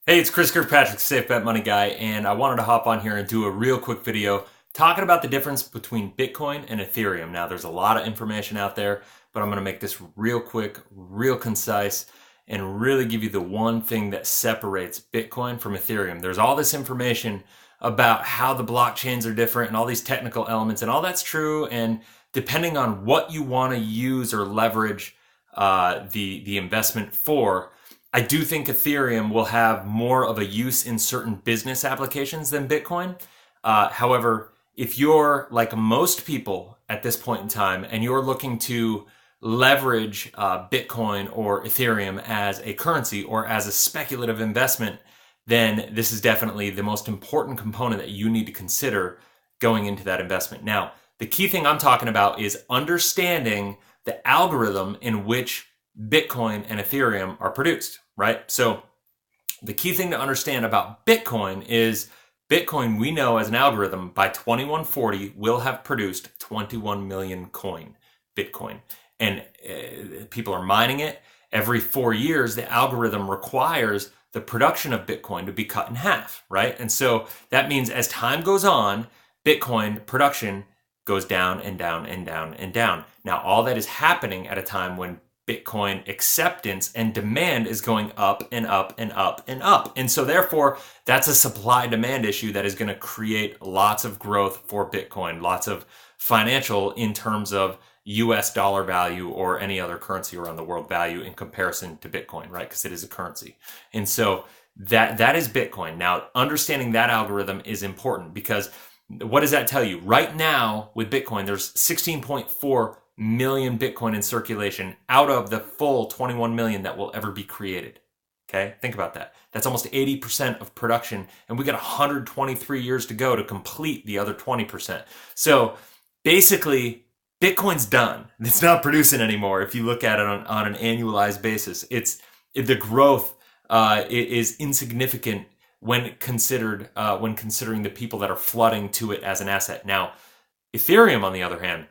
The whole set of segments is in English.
Hey, it's Chris Kirkpatrick, Safe Bet Money Guy, and I wanted to hop on here and do a real quick video talking about the difference between Bitcoin and Ethereum. Now, there's a lot of information out there, but I'm going to make this real quick, real concise, and really give you the one thing that separates Bitcoin from Ethereum. There's all this information about how the blockchains are different and all these technical elements, and all that's true. And depending on what you want to use or leverage the investment for, I do think Ethereum will have more of a use in certain business applications than Bitcoin. However, if you're like most people at this point in time and you're looking to leverage Bitcoin or Ethereum as a currency or as a speculative investment, then this is definitely the most important component that you need to consider going into that investment. Now, the key thing I'm talking about is understanding the algorithm in which Bitcoin and Ethereum are produced, right? So the key thing to understand about Bitcoin is Bitcoin, we know as an algorithm, by 2140 will have produced 21 million Bitcoin. And people are mining it. Every 4 years, the algorithm requires the production of Bitcoin to be cut in half, right? And so that means as time goes on, Bitcoin production goes down and down and down and down. Now, all that is happening at a time when Bitcoin acceptance and demand is going up and up and up and up. And so therefore, that's a supply demand issue that is going to create lots of growth for Bitcoin, lots of financial in terms of US dollar value or any other currency around the world value in comparison to Bitcoin, right? Because it is a currency. And so that is Bitcoin. Now, understanding that algorithm is important because what does that tell you? Right now with Bitcoin, there's 16.4 million Bitcoin in circulation out of the full 21 million that will ever be created. Okay, think about that. That's almost 80% of production, and we got 123 years to go to complete the other 20%. So basically, Bitcoin's done. It's not producing anymore. If you look at it on an annualized basis, the growth is insignificant when considering the people that are flooding to it as an asset. Now, Ethereum, on the other hand,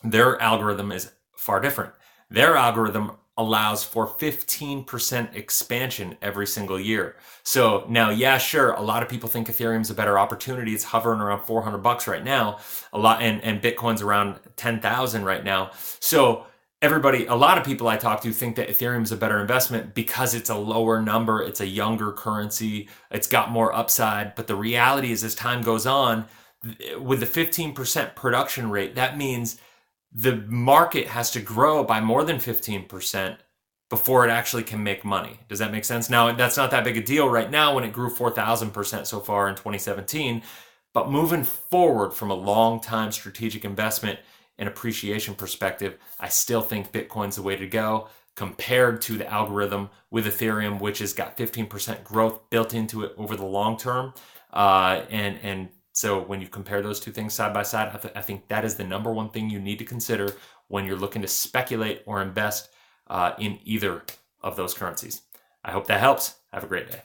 their algorithm is far different. Their algorithm allows for 15% expansion every single year. So now, yeah, sure, a lot of people think Ethereum's a better opportunity. It's hovering around $400 right now. And Bitcoin's around 10,000 right now. So a lot of people I talk to think that Ethereum's a better investment because it's a lower number, it's a younger currency, it's got more upside. But the reality is, as time goes on, with the 15% production rate, that means the market has to grow by more than 15% before it actually can make money. Does that make sense? Now, that's not that big a deal right now when it grew 4,000% so far in 2017. But moving forward from a long-time strategic investment and appreciation perspective, I still think Bitcoin's the way to go compared to the algorithm with Ethereum, which has got 15% growth built into it over the long term. So when you compare those two things side by side, I think that is the number one thing you need to consider when you're looking to speculate or invest in either of those currencies. I hope that helps. Have a great day.